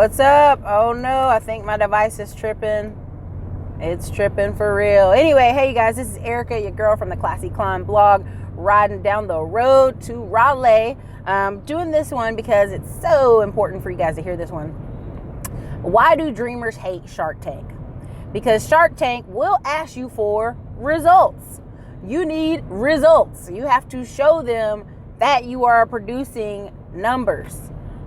What's up? Oh no, I think my device is tripping. It's tripping for real. Anyway, hey you guys, this is Erica, your girl from the Classy Climb blog, riding down the road to Raleigh. Doing this one because it's so important for you guys to hear this one. Why do dreamers hate Shark Tank? Because Shark Tank will ask you for results. You need results. You have to show them that you are producing numbers.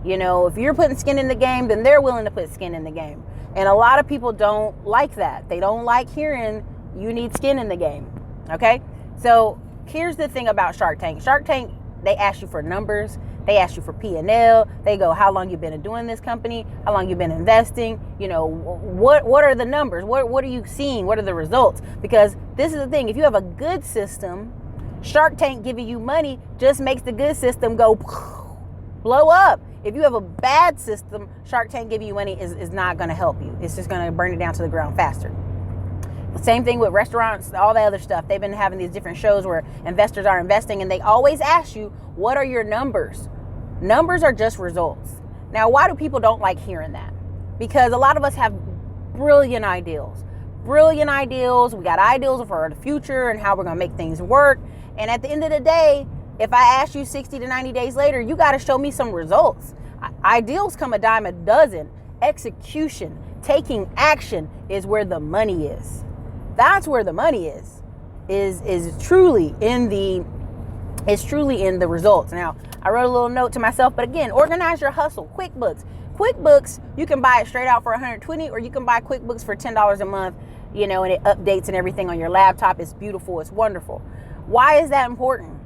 You know, if you're putting skin in the game, then they're willing to put skin in the game. And a lot of people don't like that. They don't like hearing you need skin in the game. Okay? So here's the thing about Shark Tank. Shark Tank, they ask you for numbers. They ask you for P&L. They go, how long you been doing this company? How long you been investing? You know, what are the numbers? What are you seeing? What are the results? Because this is the thing. If you have a good system, Shark Tank giving you money just makes the good system go blow up. If you have a bad system, Shark Tank giving you money is not going to help you. It's just going to burn it down to the ground faster. Same thing with restaurants, all the other stuff. They've been having these different shows where investors are investing, and they always ask you, what are your numbers? Numbers are just results. Now, why do people don't like hearing that? Because a lot of us have brilliant ideals. Brilliant ideals. We got ideals for the future and how we're going to make things work. And at the end of the day, if I ask you 60 to 90 days later, you got to show me some results. Ideals come a dime a dozen. Execution, taking action is where the money is. That's where the money is truly in the results. Now, I wrote a little note to myself, but again, organize your hustle. QuickBooks, you can buy it straight out for $120, or you can buy QuickBooks for $10 a month, you know, and it updates and everything on your laptop. It's beautiful. It's wonderful. Why is that important?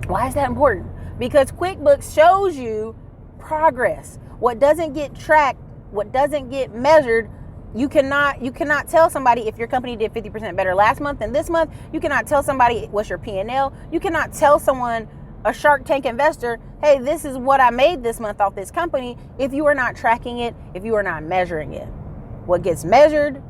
Why is that important? Because QuickBooks shows you progress. What doesn't get tracked, what doesn't get measured, you cannot tell somebody if your company did 50% better last month than this month. You cannot tell somebody what's your P&L. You cannot tell someone, a Shark Tank investor, hey, this is what I made this month off this company, if you are not tracking it, if you are not measuring it. What gets measured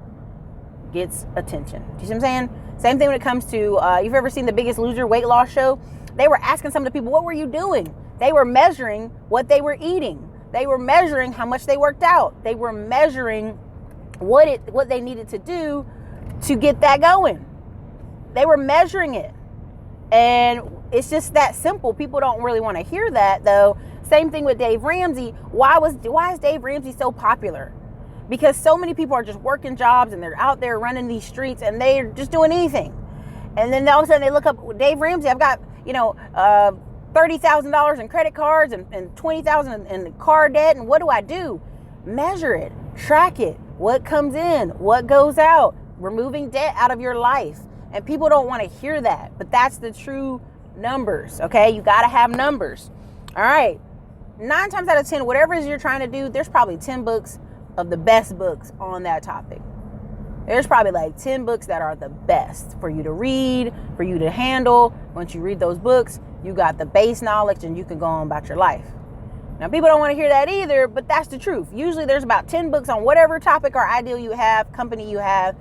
gets attention. Do you see what I'm saying? Same thing when it comes to, you've ever seen The Biggest Loser weight loss show? They were asking some of the people, what were you doing? They were measuring what they were eating. They were measuring how much they worked out. They were measuring what they needed to do to get that going. They were measuring it. And it's just that simple. People don't really want to hear that, though. Same thing with Dave Ramsey. Why is Dave Ramsey so popular? Because so many people are just working jobs and they're out there running these streets and they're just doing anything. And then all of a sudden they look up Dave Ramsey. I've got, $30,000 in credit cards and $20,000 in car debt. And what do I do? Measure it, track it. What comes in, what goes out, removing debt out of your life. And people don't want to hear that, but that's the true numbers. Okay. You got to have numbers. All right. 9 times out of 10, whatever it is you're trying to do, there's probably 10 books of the best books on that topic. There's probably like 10 books that are the best for you to read, for you to handle. Once you read those books, you got the base knowledge and you can go on about your life. Now, people don't want to hear that either, but that's the truth. Usually there's about 10 books on whatever topic or ideal you have, company you have.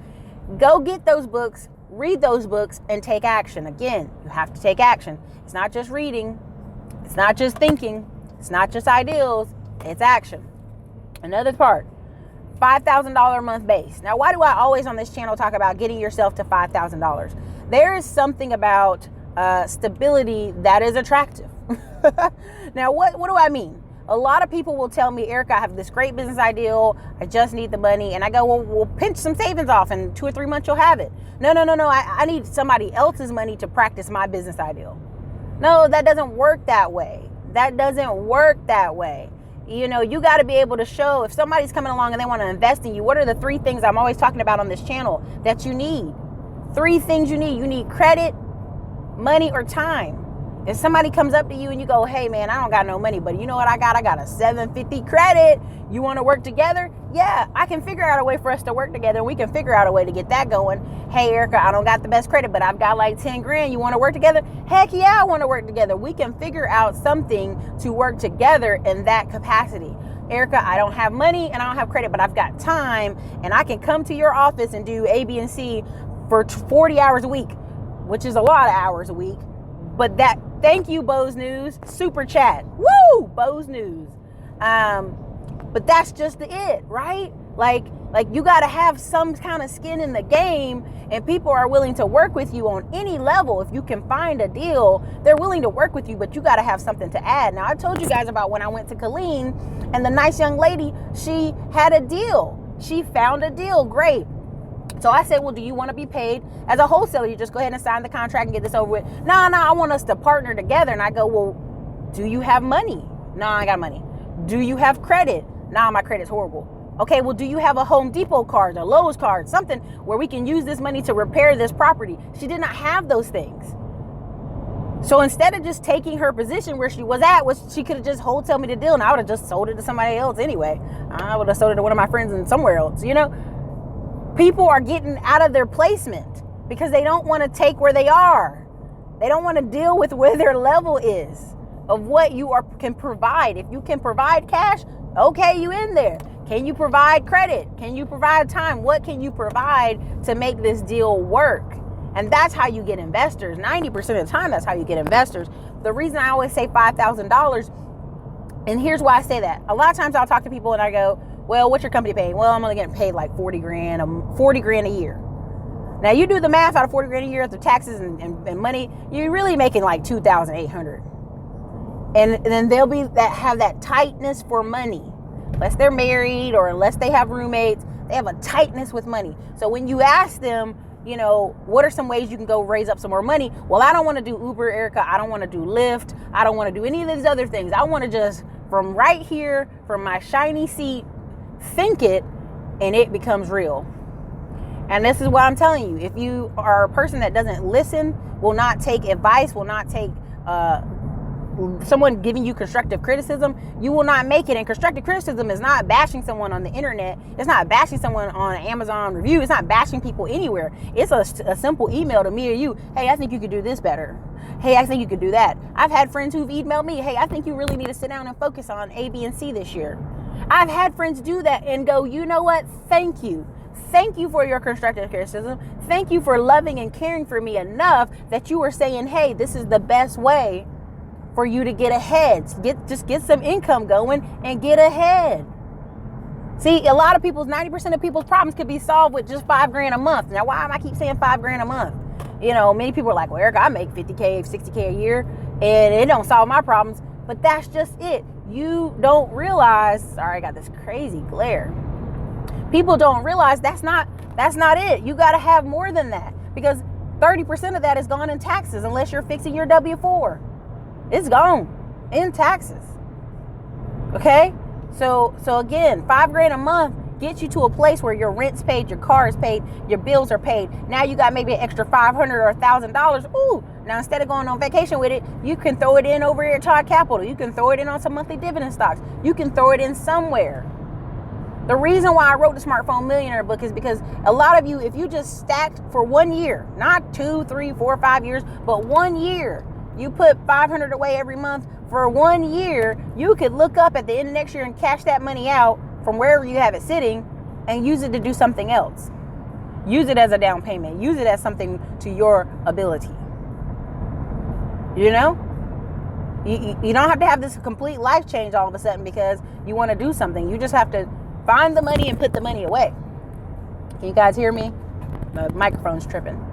Go get those books, read those books, and take action. Again, you have to take action. It's not just reading. It's not just thinking. It's not just ideals. It's action. Another part. $5,000 a month base. Now, why do I always on this channel talk about getting yourself to $5,000? There is something about stability that is attractive. Now, what do I mean? A lot of people will tell me, Erica, I have this great business ideal. I just need the money. And I go, well, we'll pinch some savings off and 2 or 3 months you'll have it. No. I need somebody else's money to practice my business ideal. No, that doesn't work that way. You know, you got to be able to show if somebody's coming along and they want to invest in you. What are the 3 things I'm always talking about on this channel that you need? 3 things you need. You need credit, money, or time. If somebody comes up to you and you go, hey man, I don't got no money, but you know what I got? I got a 750 credit. You want to work together? Yeah, I can figure out a way for us to work together. We can figure out a way to get that going. Hey Erica, I don't got the best credit, but I've got like 10 grand. You want to work together? Heck yeah, I want to work together. We can figure out something to work together in that capacity. Erica, I don't have money and I don't have credit, but I've got time and I can come to your office and do A, B, and C for 40 hours a week, which is a lot of hours a week. But thank you, Bose News. Super chat. Woo! Bose News. But that's just it, right? Like you got to have some kind of skin in the game, and people are willing to work with you on any level. If you can find a deal, they're willing to work with you, but you got to have something to add. Now, I told you guys about when I went to Colleen, and the nice young lady, she had a deal. She found a deal. Great. So I said, well, do you want to be paid as a wholesaler? You just go ahead and sign the contract and get this over with. No, I want us to partner together. And I go, well, do you have money? No, I got money. Do you have credit? No, my credit's horrible. Okay, well, do you have a Home Depot card, a Lowe's card, something where we can use this money to repair this property? She did not have those things. So instead of just taking her position where she was at, she could have just wholesale me the deal, and I would have just sold it to somebody else anyway. I would have sold it to one of my friends and somewhere else, you know? People are getting out of their placement because they don't want to take where they are. They don't want to deal with where their level is of what you can provide. If you can provide cash, okay, you in there. Can you provide credit? Can you provide time? What can you provide to make this deal work? And that's how you get investors. 90% of the time, that's how you get investors. The reason I always say $5,000, and here's why I say that. A lot of times I'll talk to people and I go, well, what's your company paying? Well, I'm only getting paid like 40 grand a year. Now you do the math out of 40 grand a year after taxes and money, you're really making like 2,800. And then they'll have that tightness for money. Unless they're married or unless they have roommates, they have a tightness with money. So when you ask them, you know, what are some ways you can go raise up some more money? Well, I don't want to do Uber, Erica. I don't want to do Lyft. I don't want to do any of these other things. I want to just, from right here, from my shiny seat, think it, and it becomes real. And this is what I'm telling you. If you are a person that doesn't listen, will not take advice, will not take someone giving you constructive criticism, you will not make it. And constructive criticism is not bashing someone on the internet. It's not bashing someone on an Amazon review. It's not bashing people anywhere. It's a simple email to me or you. Hey, I think you could do this better. Hey, I think you could do that. I've had friends who've emailed me. Hey, I think you really need to sit down and focus on A, B, and C this year. I've had friends do that and go, you know what? Thank you. Thank you for your constructive criticism. Thank you for loving and caring for me enough that you were saying, hey, this is the best way for you to get ahead. Just get some income going and get ahead. See, a lot of 90% of people's problems could be solved with just $5,000 a month. Now, why am I keep saying $5,000 a month? You know, many people are like, well, Erica, I make $50K, $60K a year, and it don't solve my problems. But that's just it. You don't realize, sorry, I got this crazy glare. People don't realize that's not it. You got to have more than that, because 30% of that is gone in taxes unless you're fixing your W-4. It's gone in taxes. Okay? So again, $5,000 a month gets you to a place where your rent's paid, your car is paid, your bills are paid. Now you got maybe an extra $500 or $1,000. Ooh, now instead of going on vacation with it, you can throw it in over here at Todd Capital. You can throw it in on some monthly dividend stocks. You can throw it in somewhere. The reason why I wrote the Smartphone Millionaire book is because a lot of you, if you just stacked for 1 year, not 2, 3, 4, 5 years, but 1 year, you put $500 away every month for 1 year, you could look up at the end of next year and cash that money out from wherever you have it sitting and use it to do something else. Use it as a down payment. Use it as something to your ability. You know? You don't have to have this complete life change all of a sudden because you want to do something. You just have to find the money and put the money away. Can you guys hear me? The microphone's tripping.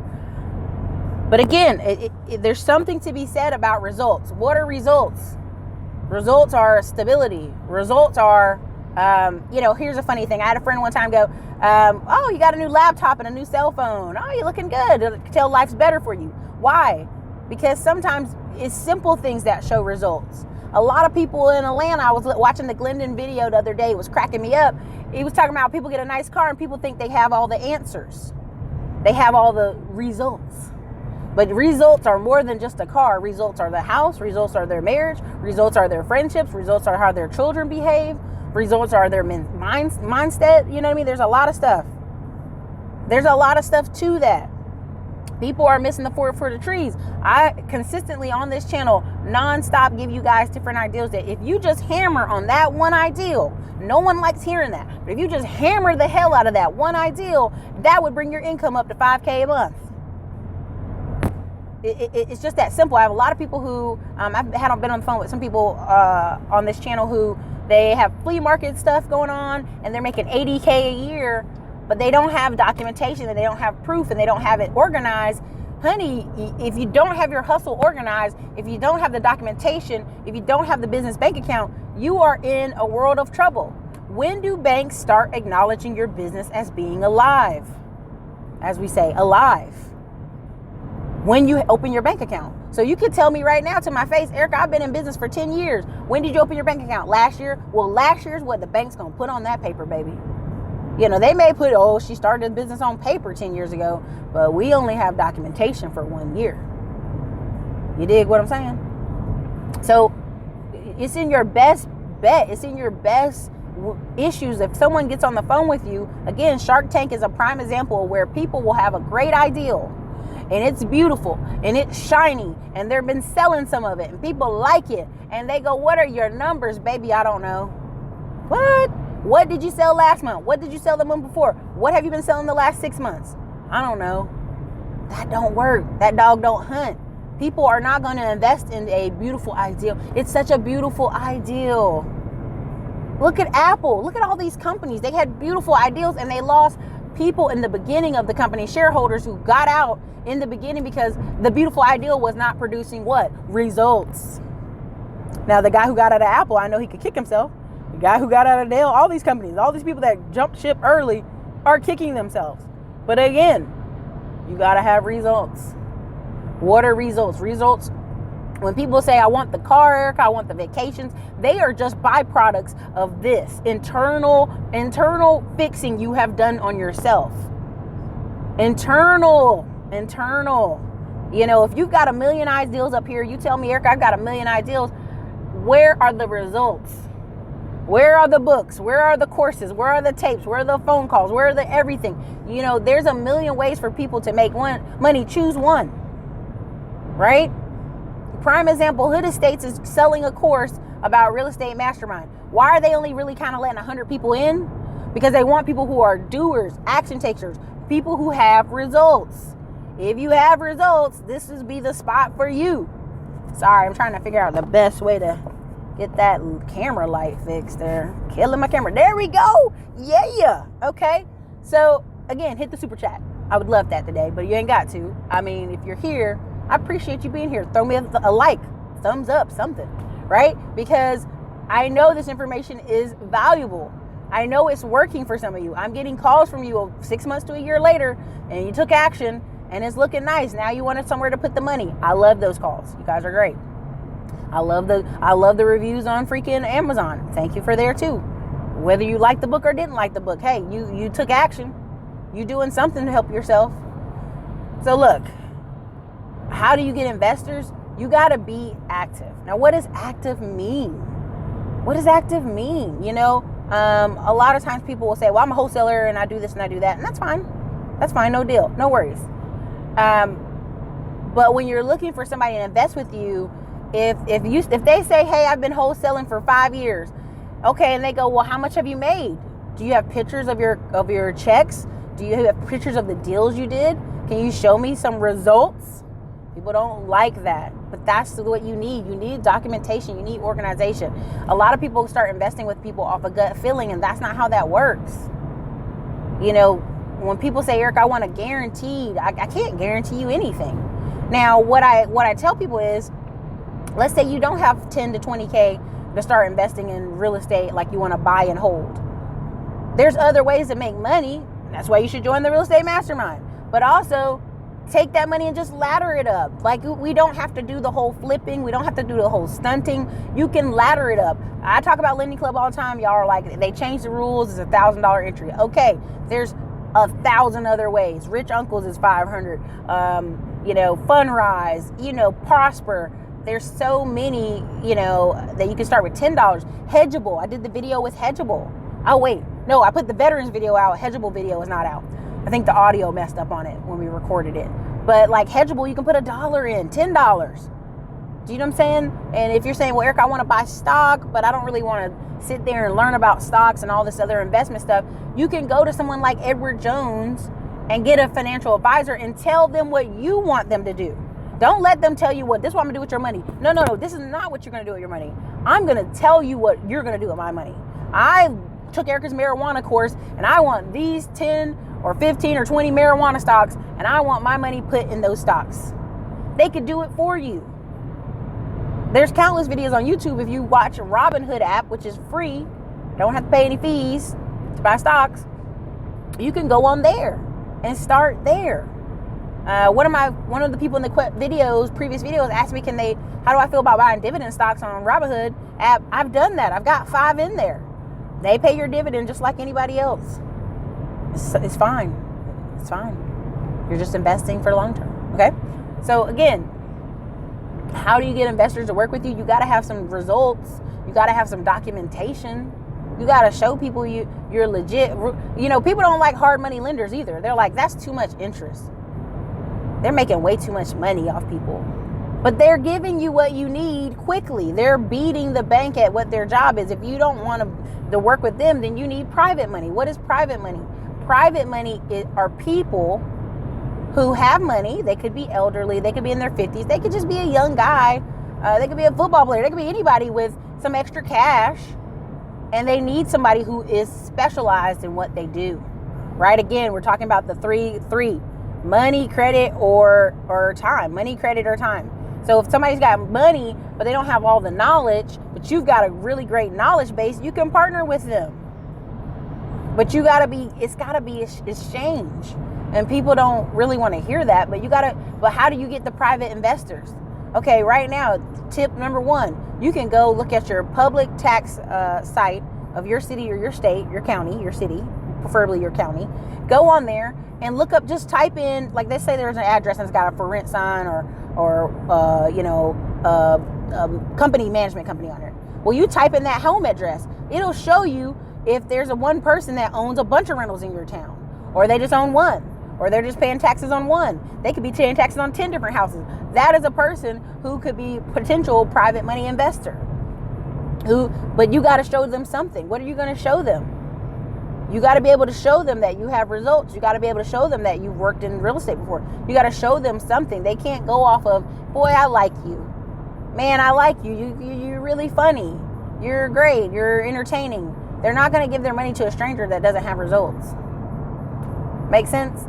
But again, there's something to be said about results. What are results? Results are stability. Results are, here's a funny thing. I had a friend one time go, oh, you got a new laptop and a new cell phone. Oh, you're looking good. It'll tell life's better for you. Why? Because sometimes it's simple things that show results. A lot of people in Atlanta, I was watching the Glendon video the other day. It was cracking me up. He was talking about people get a nice car and people think they have all the answers. They have all the results. But results are more than just a car. Results are the house. Results are their marriage. Results are their friendships. Results are how their children behave. Results are their mindset. You know what I mean? There's a lot of stuff. There's a lot of stuff to that. People are missing the forest for the trees. I consistently on this channel nonstop give you guys different ideals that if you just hammer on that one ideal, no one likes hearing that, but if you just hammer the hell out of that one ideal, that would bring your income up to $5K a month. It's just that simple. I have a lot of people who I've been on the phone with some people on this channel who They have flea market stuff going on, and they're making $80K a year, but they don't have documentation, and they don't have proof, and they don't have it organized. Honey, if you don't have your hustle organized, if you don't have the documentation, if you don't have the business bank account, you are in a world of trouble. When do banks start acknowledging your business as being alive? As we say, alive. When you open your bank account. So you could tell me right now to my face, Erica, I've been in business for 10 years. When did you open your bank account? Last year? Well, last year's what the bank's going to put on that paper, baby. You know, they may put, oh, she started a business on paper 10 years ago, but we only have documentation for 1 year. You dig what I'm saying? So it's in your best bet. It's in your best issues. If someone gets on the phone with you, again, Shark Tank is a prime example where people will have a great ideal, and it's beautiful, and it's shiny, and they've been selling some of it, and people like it, and they go, what are your numbers, baby? I don't know. What did you sell last month? What did you sell the month before? What have you been selling the last 6 months? I don't know. That don't work. That dog don't hunt. People are not going to invest in a beautiful ideal. It's such a beautiful ideal. Look at Apple. Look at all these companies. They had beautiful ideals, and they lost people in the beginning of the company, shareholders who got out in the beginning because the beautiful ideal was not producing what? Results. Now, the guy who got out of Apple, I know he could kick himself. The guy who got out of Dell, all these companies, all these people that jumped ship early are kicking themselves. But again, you got to have results. What are results? Results, when people say, I want the car, Erica, I want the vacations, they are just byproducts of this internal fixing you have done on yourself. Internal. You know, if you've got a million ideals up here, you tell me, Erica, I've got a million ideals. Where are the results? Where are the books? Where are the courses? Where are the tapes? Where are the phone calls? Where are the everything? You know, there's a million ways for people to make money. Choose one, right? Prime example, Hood Estates is selling a course about real estate mastermind. Why are they only really kind of letting 100 people in? Because they want people who are doers, action takers, people who have results. If you have results, this would be the spot for you. Sorry, I'm trying to figure out the best way to get that camera light fixed there. Killing my camera. There we go. Yeah. Okay. So, again, hit the super chat. I would love that today, but you ain't got to. I mean, if you're here, I appreciate you being here. Throw me a like, thumbs up, something, right? Because I know this information is valuable. I know it's working for some of you. I'm getting calls from you 6 months to a year later, and you took action, and it's looking nice. Now you wanted somewhere to put the money. I love those calls. You guys are great. I love the reviews on freaking Amazon. Thank you for there too. Whether you liked the book or didn't like the book, hey, you took action. You doing something to help yourself. So look, how do you get investors? You got to be active. Now, what does active mean? What does active mean? You know, a lot of times people will say, well, I'm a wholesaler and I do this and I do that. And that's fine. That's fine. No deal. No worries. But when you're looking for somebody to invest with you, if they say, hey, I've been wholesaling for 5 years, okay, and they go, well, how much have you made? Do you have pictures of your checks? Do you have pictures of the deals you did? Can you show me some results? People don't like that, but that's what you need. You need documentation. You need organization. A lot of people start investing with people off a gut feeling, and that's not how that works. You know, when people say, Eric, I want a guaranteed, I can't guarantee you anything. Now, what I tell people is, let's say you don't have 10 to 20K to start investing in real estate like you want to buy and hold. There's other ways to make money. That's why you should join the real estate mastermind. But also take that money and just ladder it up. Like, we don't have to do the whole flipping. We don't have to do the whole stunting. You can ladder it up. I talk about Lending Club all the time. Y'all are like, they changed the rules. It's $1,000 entry. Okay, there's 1,000 other ways. Rich Uncles is 500. You know, Fundrise, you know, Prosper. There's so many, you know, that you can start with $10. Hedgeable. I did the video with Hedgeable. Oh, wait. No, I put the veterans video out. Hedgeable video is not out. I think the audio messed up on it when we recorded it. But like Hedgeable, you can put $1 in, $10. Do you know what I'm saying? And if you're saying, well, Eric, I want to buy stock, but I don't really want to sit there and learn about stocks and all this other investment stuff, you can go to someone like Edward Jones and get a financial advisor and tell them what you want them to do. Don't let them tell you this is what I'm going to do with your money. No. This is not what you're going to do with your money. I'm going to tell you what you're going to do with my money. I took Erica's marijuana course, and I want these 10 or 15 or 20 marijuana stocks, and I want my money put in those stocks. They could do it for you. There's countless videos on YouTube. If you watch a Robinhood app, which is free, don't have to pay any fees to buy stocks, you can go on there and start there. One of the people in the previous videos asked me, how do I feel about buying dividend stocks on Robinhood app? I've done that. I've got 5 in there. They pay your dividend just like anybody else. It's fine. It's fine. You're just investing for the long term. Okay. So again, how do you get investors to work with you? You got to have some results. You got to have some documentation. You got to show people you're legit. People don't like hard money lenders either. They're like, that's too much interest. They're making way too much money off people. But they're giving you what you need quickly. They're beating the bank at what their job is. If you don't want to work with them, then you need private money. What is private money? Private money are people who have money. They could be elderly. They could be in their 50s. They could just be a young guy. They could be a football player. They could be anybody with some extra cash. And they need somebody who is specialized in what they do. Right? Again, we're talking about the three. Money, credit, or time. Money, credit, or time. So if somebody's got money, but they don't have all the knowledge, but you've got a really great knowledge base, you can partner with them. But it's gotta be exchange. And people don't really want to hear that, but how do you get the private investors? Okay, right now, tip number 1, you can go look at your public tax site of your city or your state, your county, your city, preferably your county. Go on there and look up, just type in, like they say there's an address and it's got a for rent sign or company, management company on it. Well, you type in that home address. It'll show you if there's one person that owns a bunch of rentals in your town, or they just own one, or they're just paying taxes on one. They could be paying taxes on 10 different houses. That is a person who could be potential private money investor. But you got to show them something. What are you going to show them? You got to be able to show them that you have results. You got to be able to show them that you've worked in real estate before. You got to show them something. They can't go off of, boy, I like you. Man, I like you. You're really funny. You're great. You're entertaining. They're not going to give their money to a stranger that doesn't have results. Make sense?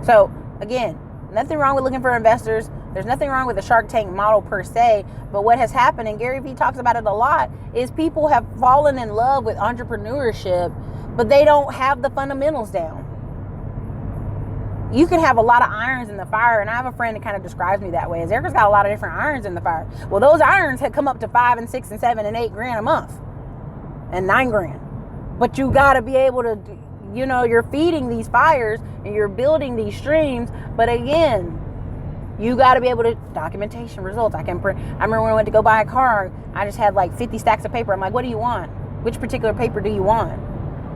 So, again, nothing wrong with looking for investors. There's nothing wrong with the Shark Tank model per se. But what has happened, and Gary Vee talks about it a lot, is people have fallen in love with entrepreneurship, but they don't have the fundamentals down. You can have a lot of irons in the fire, and I have a friend that kind of describes me that way. Erica's got a lot of different irons in the fire. Well, those irons had come up to $5 and $6 and $7 and $8 grand a month, and $9 grand. But you got to be able to, you're feeding these fires and you're building these streams. But again, you got to be able to documentation results. I remember when I went to go buy a car, I just had like 50 stacks of paper. I'm like, what do you want? Which particular paper do you want?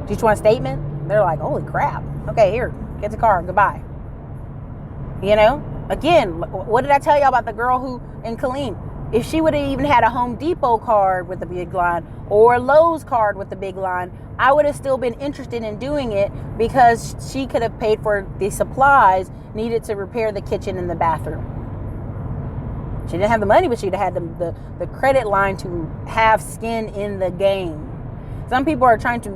Do you just want a statement? They're like, holy crap. Okay, here, get the car. Goodbye. Again, what did I tell y'all about the girl who in Killeen? If she would have even had a Home Depot card with the big line or a Lowe's card with the big line, I would have still been interested in doing it because she could have paid for the supplies needed to repair the kitchen and the bathroom. She didn't have the money, but she'd have had the credit line to have skin in the game. Some people are trying to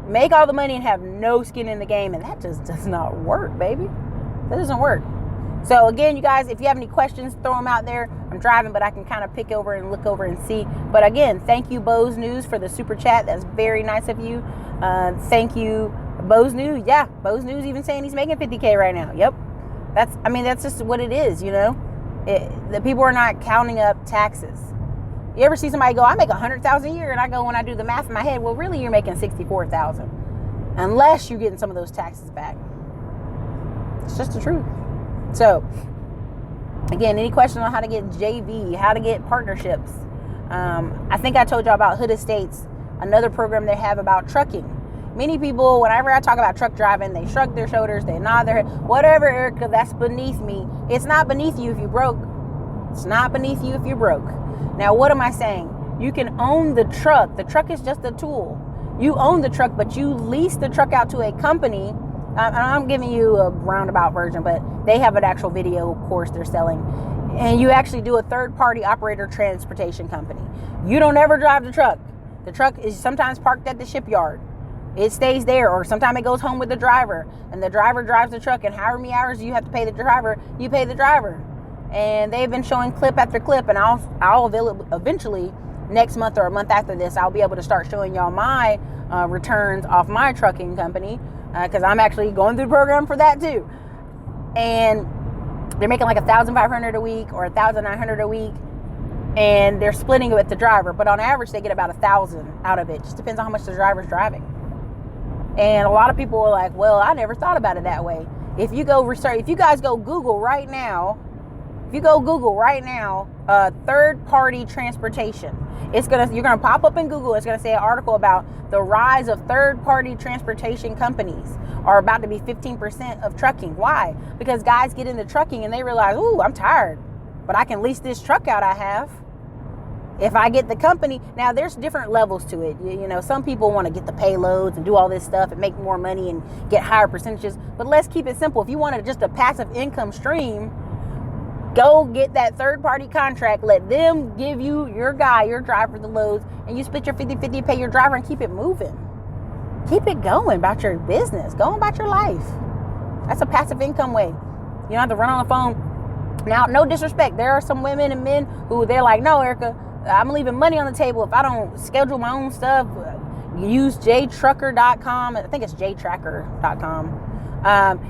make all the money and have no skin in the game, and that just does not work, baby. That doesn't work. So again, you guys, if you have any questions, throw them out there. I'm driving, but I can kind of pick over and look over and see. But again, thank you, Bose News, for the super chat. That's very nice of you. Thank you, Bose News. Yeah, Bose News even saying he's making $50K right now. Yep. That's just what it is, The people are not counting up taxes. You ever see somebody go, I make $100,000 a year, and I go, when I do the math in my head, well, really, you're making $64,000, unless you're getting some of those taxes back. It's just the truth. So, again, any questions on how to get JV, how to get partnerships? I think I told y'all about Hood Estates, another program they have about trucking. Many people, whenever I talk about truck driving, they shrug their shoulders, they nod their head. Whatever, Erica, that's beneath me. It's not beneath you if you broke. It's not beneath you if you're broke. Now, what am I saying? You can own the truck. The truck is just a tool. You own the truck, but you lease the truck out to a company I'm giving you a roundabout version, but they have an actual video course they're selling. And you actually do a third-party operator transportation company. You don't ever drive the truck. The truck is sometimes parked at the shipyard. It stays there, or sometimes it goes home with the driver, and the driver drives the truck, and however many hours you have to pay the driver, you pay the driver. And they've been showing clip after clip, and I'll eventually, next month or a month after this, I'll be able to start showing y'all my returns off my trucking company, because I'm actually going through the program for that too. And they're making like $1,500 a week or $1,900 a week, and they're splitting it with the driver. But on average, they get about $1,000 out of it. Just depends on how much the driver's driving. And a lot of people were like, "Well, I never thought about it that way." If you guys go Google right now, third-party transportation, you're gonna pop up in Google. It's gonna say an article about the rise of third-party transportation companies are about to be 15% of trucking. Why? Because guys get into trucking and they realize, "Ooh, I'm tired, but I can lease this truck out I have. If I get the company." Now, there's different levels to it. You know, some people want to get the payloads and do all this stuff and make more money and get higher percentages. But let's keep it simple. If you wanted just a passive income stream, go get that third-party contract. Let them give you your driver, the loads, and you split your 50-50, pay your driver, and keep it moving. Keep it going about your business. Go about your life. That's a passive income way. You don't have to run on the phone. Now, no disrespect. There are some women and men who they're like, "No, Erica, I'm leaving money on the table if I don't schedule my own stuff. Use jtrucker.com. I think it's jtracker.com.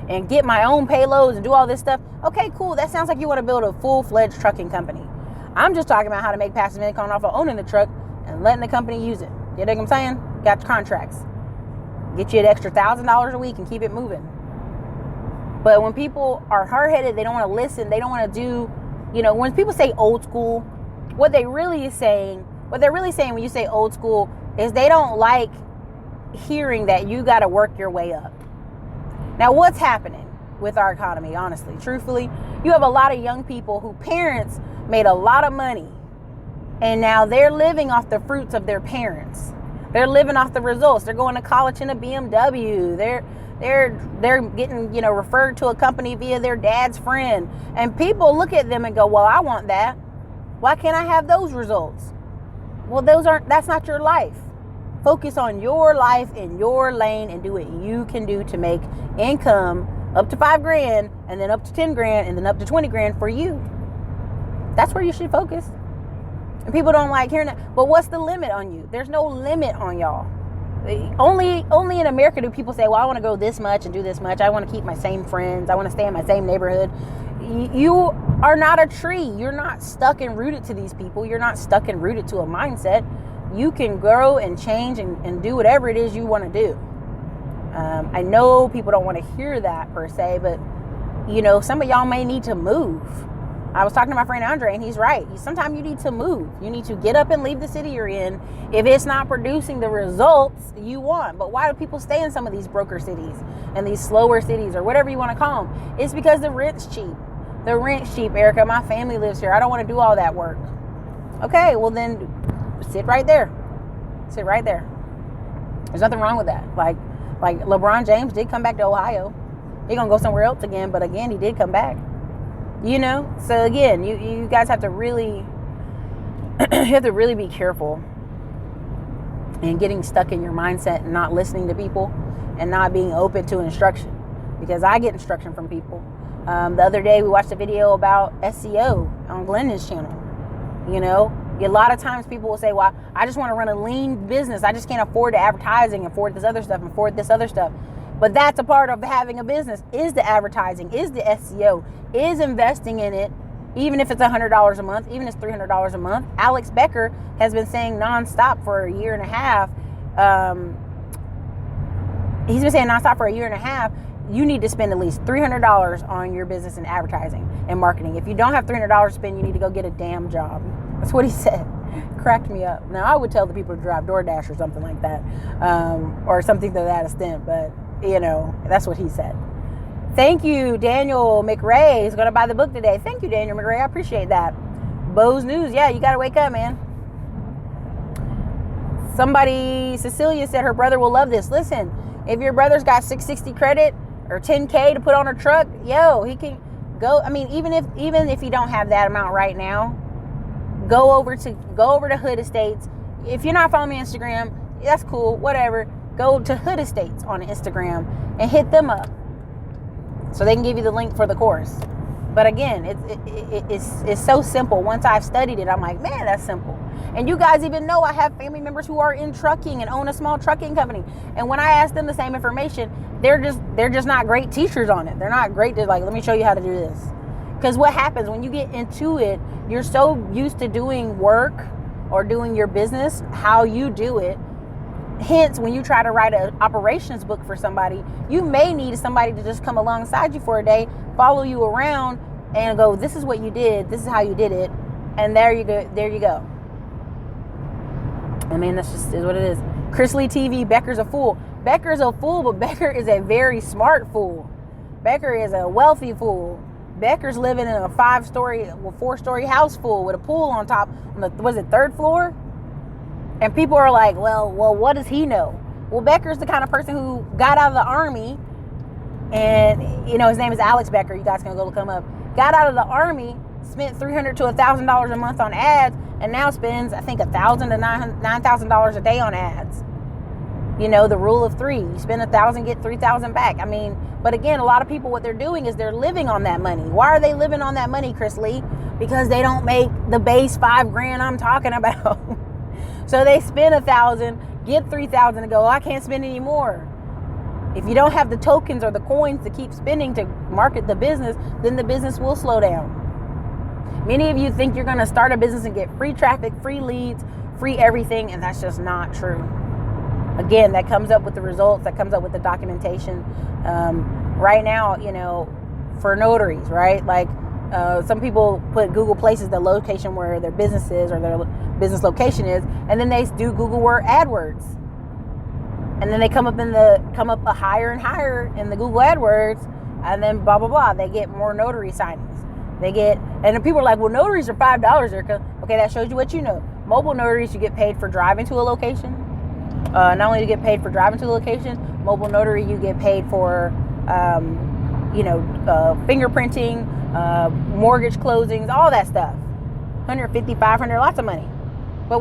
And get my own payloads and do all this stuff." Okay, cool. That sounds like you want to build a full-fledged trucking company. I'm just talking about how to make passive income off of owning the truck and letting the company use it. You know what I'm saying? Got contracts. Get you an extra $1,000 a week and keep it moving. But when people are hard-headed, they don't want to listen. They don't want to do, when people say old school, what they're really saying when you say old school is they don't like hearing that you got to work your way up. Now, what's happening with our economy, honestly, truthfully? You have a lot of young people whose parents made a lot of money, and now they're living off the fruits of their parents. They're living off the results. They're going to college in a BMW. They're getting, referred to a company via their dad's friend. And people look at them and go, "Well, I want that. Why can't I have those results?" Well, that's not your life. Focus on your life in your lane and do what you can do to make income up to $5,000 and then up to $10,000 and then up to $20,000 for you. That's where you should focus. And people don't like hearing that. But what's the limit on you? There's no limit on y'all. Only in America do people say, "Well, I want to go this much and do this much. I want to keep my same friends. I want to stay in my same neighborhood." You are not a tree. You're not stuck and rooted to these people. You're not stuck and rooted to a mindset. You can grow and change and do whatever it is you want to do. I know people don't want to hear that per se, but some of y'all may need to move. I was talking to my friend Andre, and he's right. Sometimes you need to move. You need to get up and leave the city you're in if it's not producing the results you want. But why do people stay in some of these broker cities and these slower cities or whatever you want to call them? It's because the rent's cheap. The rent's cheap, Erica. My family lives here. I don't want to do all that work. Okay, well then sit right there. Sit right there. There's nothing wrong with that. Like LeBron James did come back to Ohio. He's going to go somewhere else again, but again, he did come back. So again, you guys have to really, be careful in getting stuck in your mindset and not listening to people and not being open to instruction. Because I get instruction from people. The other day we watched a video about SEO on Glennon's channel. A lot of times people will say, "Well, I just want to run a lean business. I just can't afford the advertising, afford this other stuff, afford this other stuff." But that's a part of having a business, is the advertising, is the SEO, is investing in it, even if it's $100 a month, even if it's $300 a month. Alex Becker has been saying nonstop for a year and a half. He's been saying nonstop for a year and a half. You need to spend at least $300 on your business and advertising and marketing. If you don't have $300 to spend, you need to go get a damn job. That's what he said. Cracked me up. Now, I would tell the people to drive DoorDash or something like that, or something to that extent, but, that's what he said. Thank you, Daniel McRae. He's going to buy the book today. Thank you, Daniel McRae. I appreciate that. Bo's News. Yeah, you got to wake up, man. Cecilia said her brother will love this. Listen, if your brother's got 660 credit, or 10K to put on a truck, yo, he can go. I mean, even if you don't have that amount right now, go over to Hood Estates. If you're not following me on Instagram, that's cool, whatever. Go to Hood Estates on Instagram and hit them up so they can give you the link for the course. But again, it's so simple. Once I've studied it, I'm like, man, that's simple. And you guys even know I have family members who are in trucking and own a small trucking company. And when I ask them the same information, they're just not great teachers on it. They're not great to like, let me show you how to do this. Because what happens when you get into it, you're so used to doing work or doing your business how you do it. Hence, when you try to write an operations book for somebody, you may need somebody to just come alongside you for a day, follow you around, and go, this is what you did, this is how you did it, and there you go. I mean, that's just is what it is. Chris Lee TV, Becker's a fool. Becker's a fool, but Becker is a very smart fool. Becker is a wealthy fool. Becker's living in a 4-story house full with a pool on top on the, was it 3rd floor? And people are like, well, what does he know? Well, Becker's the kind of person who got out of the Army, and his name is Alex Becker. You guys can go look him up. Got out of the Army, spent $300 to $1,000 a month on ads, and now spends, I think, $1,000 to $9,000 a day on ads. The rule of 3. You spend $1,000, get $3,000 back. I mean, but again, a lot of people, what they're doing is they're living on that money. Why are they living on that money, Chris Lee? Because they don't make the base $5,000 I'm talking about. So they spend $1,000, get $3,000 and go, I can't spend any more. If you don't have the tokens or the coins to keep spending to market the business, then the business will slow down. Many of you think you're going to start a business and get free traffic, free leads, free everything, and that's just not true. Again, that comes up with the results, that comes up with the documentation. Right now, for notaries, right? Like some people put Google Places the location where their business is or their business location is, and then they do Google AdWords. And then they come up higher and higher in the Google AdWords, and then blah, blah, blah. They get more notary signings. And then people are like, well, notaries are $5, Erica. Okay, that shows you what you know. Mobile notaries, you get paid for driving to a location. Not only do you get paid for driving to a location, mobile notary, you get paid for, fingerprinting, mortgage closings, all that stuff. $150, $500, lots of money. But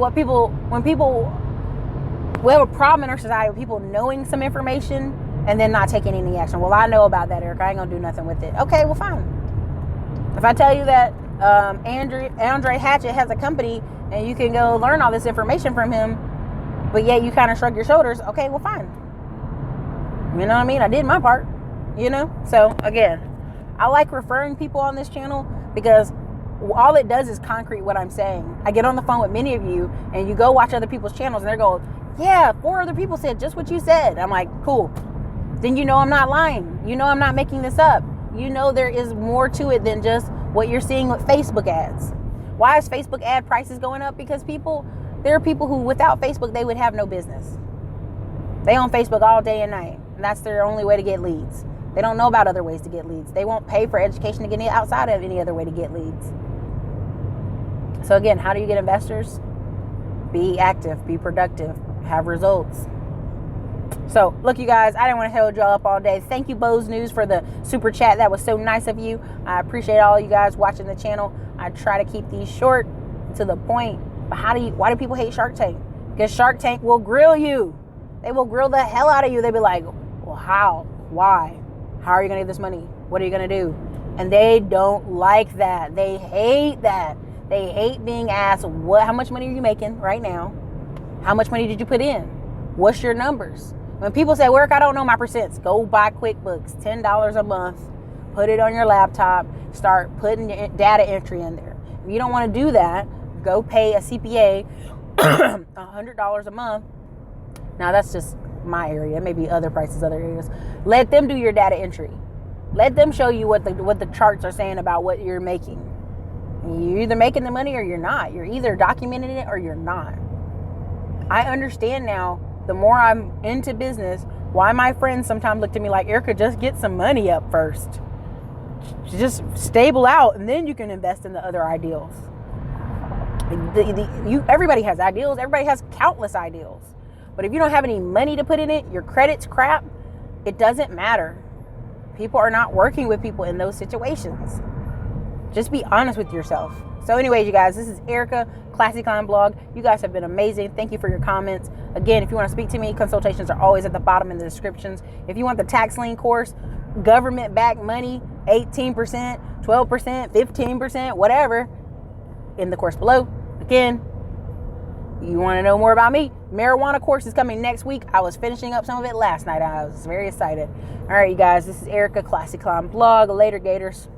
we have a problem in our society with people knowing some information and then not taking any action. Well, I know about that, Erica. I ain't gonna do nothing with it. Okay, well, fine. If I tell you that Andre Hatchett has a company and you can go learn all this information from him, but yet you kind of shrug your shoulders, okay, well, fine. You know what I mean? I did my part, So, again, I like referring people on this channel because all it does is concrete what I'm saying. I get on the phone with many of you and you go watch other people's channels and they're going, yeah, 4 other people said just what you said. I'm like, cool. Then I'm not lying. I'm not making this up. There is more to it than just what you're seeing with Facebook ads. Why is Facebook ad prices going up? Because there are people who without Facebook, they would have no business. They on Facebook all day and night. And that's their only way to get leads. They don't know about other ways to get leads. They won't pay for education to get outside of any other way to get leads. So again, how do you get investors? Be active, be productive, have results. So, look, you guys, I didn't want to hold y'all up all day. Thank you, Bose News, for the super chat. That was so nice of you. I appreciate all you guys watching the channel. I try to keep these short to the point. But why do people hate Shark Tank? Because Shark Tank will grill you. They will grill the hell out of you. They'll be like, well, how? Why? How are you going to get this money? What are you going to do? And they don't like that. They hate that. They hate being asked, how much money are you making right now? How much money did you put in? What's your numbers? When people say, work, I don't know my percents, go buy QuickBooks, $10 a month, put it on your laptop, start putting data entry in there. If you don't want to do that, go pay a CPA $100 a month. Now, that's just my area. Maybe other prices, other areas. Let them do your data entry. Let them show you what the charts are saying about what you're making. You're either making the money or you're not. You're either documenting it or you're not. I understand now, the more I'm into business, why my friends sometimes look to me like, Erica, just get some money up first. Just stable out, and then you can invest in the other ideals. Everybody has ideals. Everybody has countless ideals. But if you don't have any money to put in it, your credit's crap, it doesn't matter. People are not working with people in those situations. Just be honest with yourself. So anyways, you guys, this is Erica, Classy Climb Blog. You guys have been amazing. Thank you for your comments. Again, if you want to speak to me, consultations are always at the bottom in the descriptions. If you want the tax lien course, government-backed money, 18%, 12%, 15%, whatever, in the course below. Again, you want to know more about me? Marijuana course is coming next week. I was finishing up some of it last night. I was very excited. All right, you guys, this is Erica, Classy Climb Blog. Later, Gators.